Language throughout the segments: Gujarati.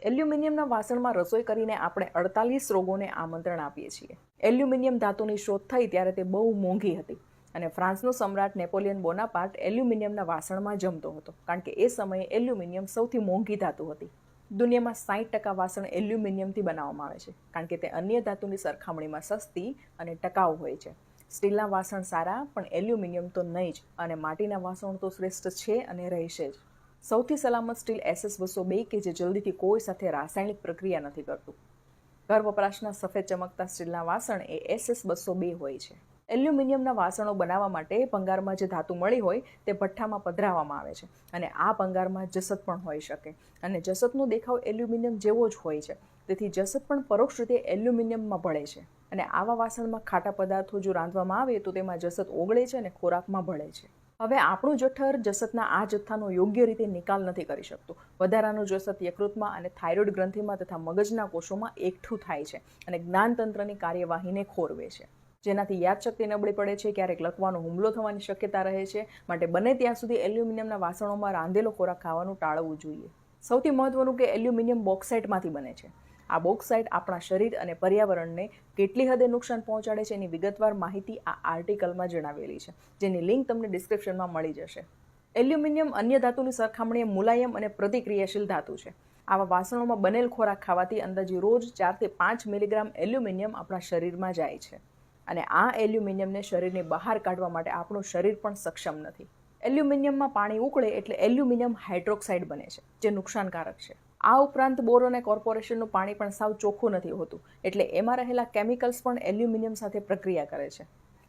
એલ્યુમિનિયમના વાસણમાં રસોઈ કરીને આપણે 48 રોગોને આમંત્રણ આપીએ છીએ. એલ્યુમિનિયમ ધાતુની શોધ થઈ ત્યારે તે બહુ મોંઘી હતી અને ફ્રાન્સનો સમ્રાટ નેપોલિયન બોનાપાર્ટ એલ્યુમિનિયમના વાસણમાં જમતો હતો, કારણ કે એ સમયે એલ્યુમિનિયમ સૌથી મોંઘી ધાતુ હતી. દુનિયામાં 60% વાસણ એલ્યુમિનિયમથી બનાવવામાં આવે છે, કારણ કે તે અન્ય ધાતુની સરખામણીમાં સસ્તી અને ટકાઉ હોય છે. સ્ટીલના વાસણ સારા, પણ એલ્યુમિનિયમ તો નહીં જ, અને માટીના વાસણો તો શ્રેષ્ઠ છે અને રહેશે જ. સૌથી સલામત સ્ટીલ SS202 કે જે જલ્દીથી કોઈ સાથે રાસાયણિક પ્રક્રિયા નથી કરતું. ઘર વપરાશના સફેદ ચમકતા સ્ટીલના વાસણ એ SS202 હોય છે. એલ્યુમિનિયમના વાસણો બનાવવા માટે ભંગારમાં જે ધાતુ મળી હોય તે ભઠ્ઠામાં પધરાવવામાં આવે છે, અને આ ભંગારમાં જસત પણ હોઈ શકે, અને જસતનો દેખાવ એલ્યુમિનિયમ જેવો જ હોય છે. તેથી જસત પણ પરોક્ષ રીતે એલ્યુમિનિયમમાં ભળે છે, અને આવા વાસણમાં ખાટા પદાર્થો જો રાંધવામાં આવે તો તેમાં જસત ઓગળે છે અને ખોરાકમાં ભળે છે. હવે આપણું જઠર જસતના આ જથ્થાનો યોગ્ય રીતે નિકાલ નથી કરી શકતું. વધારાનું જસત યકૃતમાં અને થાઇરોઇડ ગ્રંથિમાં તથા મગજના કોષોમાં એકઠું થાય છે અને જ્ઞાનતંત્રની કાર્યવાહીને ખોરવે છે, જેનાથી યાદશક્તિ નબળી પડે છે, ક્યારેક લકવાનો હુમલો થવાની શક્યતા રહે છે. માટે બને ત્યાં સુધી એલ્યુમિનિયમના વાસણોમાં રાંધેલો ખોરાક ખાવાનું ટાળવું જોઈએ. સૌથી મહત્વનું કે એલ્યુમિનિયમ બોક્સાઇટમાંથી બને છે. આ બોક્સાઇટ આપણા શરીર અને પર્યાવરણને કેટલી હદે નુકસાન પહોંચાડે છે એની વિગતવાર માહિતી આ આર્ટિકલમાં જણાવેલી છે, જેની લિંક તમને ડિસ્ક્રિપ્શનમાં મળી જશે. એલ્યુમિનિયમ અન્ય ધાતુની સરખામણીએ મુલાયમ અને પ્રતિક્રિયાશીલ ધાતુ છે. આવા વાસણોમાં બનેલ ખોરાક ખાવાથી અંદાજે રોજ 4 થી 5 મિલીગ્રામ એલ્યુમિનિયમ આપણા શરીરમાં જાય છે, અને આ એલ્યુમિનિયમને શરીરની બહાર કાઢવા માટે આપણું શરીર પણ સક્ષમ નથી. એલ્યુમિનિયમમાં પાણી ઉકળે એટલે એલ્યુમિનિયમ હાઇડ્રોક્સાઇડ બને છે, જે નુકસાનકારક છે. આ ઉપરાંત બોર અને કોર્પોરેશનનું પાણી પણ સાવ ચોખ્ખું નથી હોતું, એટલે એમાં રહેલા કેમિકલ્સ પણ એલ્યુમિનિયમ સાથે પ્રક્રિયા કરે છે.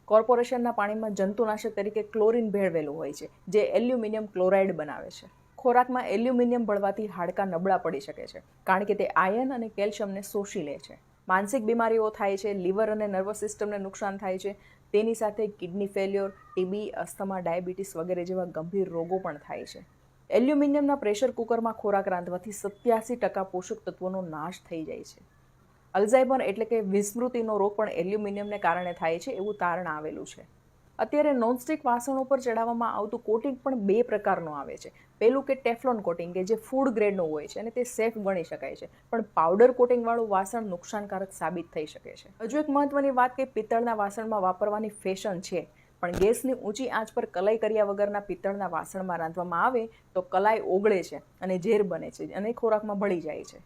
કોર્પોરેશનના પાણીમાં જંતુનાશક તરીકે ક્લોરિન ભેળવેલું હોય છે, જે એલ્યુમિનિયમ ક્લોરાઇડ બનાવે છે. ખોરાકમાં એલ્યુમિનિયમ ભળવાથી હાડકાં નબળા પડી શકે છે, કારણ કે તે આયર્ન અને કેલ્શિયમને શોષી લે છે. માનસિક બીમારીઓ થાય છે, લીવર અને નર્વસ સિસ્ટમને નુકસાન થાય છે. તેની સાથે kidney failure, TB, asthma, diabetes વગેરે જેવા ગંભીર રોગો પણ થાય છે. એલ્યુમિનિયમના પ્રેશર કુકરમાં ખોરાક રાંધવાથી 87% પોષક તત્વોનો નાશ થઈ જાય છે. અલ્ઝાઇમર એટલે કે વિસ્મૃતિનો રોગ પણ એલ્યુમિનિયમને કારણે થાય છે એવું તારણ આવેલું છે. અત્યારે નોનસ્ટિક વાસણો પર ચડાવવામાં આવતું કોટિંગ પણ 2 પ્રકારનું આવે છે. પહેલું કે ટેફલોન કોટિંગ, કે જે ફૂડ ગ્રેડનું હોય છે અને તે સેફ ગણી શકાય છે, પણ પાવડર કોટિંગવાળું વાસણ નુકસાનકારક સાબિત થઈ શકે છે. હજુ એક મહત્વની વાત કે પિત્તળના વાસણમાં વાપરવાની ફેશન છે, પણ ગેસની ઊંચી આંચ પર કલાઈ કર્યા વગરના પિત્તળના વાસણમાં રાંધવામાં આવે તો કલાઈ ઓગળે છે અને ઝેર બને છે અને ખોરાકમાં ભળી જાય છે.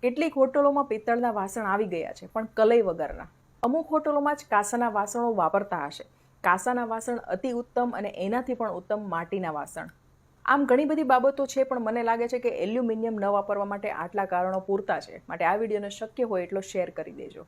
કેટલીક હોટલોમાં પિત્તળના વાસણ આવી ગયા છે, પણ કલાઈ વગરના. અમુક હોટલોમાં જ કાંસાના વાસણો વાપરતા હશે. કાંસાના વાસણ અતિ ઉત્તમ, અને એનાથી પણ ઉત્તમ માટીના વાસણ. આમ ઘણી બધી બાબતો છે, પણ મને લાગે છે કે એલ્યુમિનિયમ ન વાપરવા માટે આટલા કારણો પૂરતા છે. માટે આ વિડીયોને શક્ય હોય એટલો શેર કરી દેજો.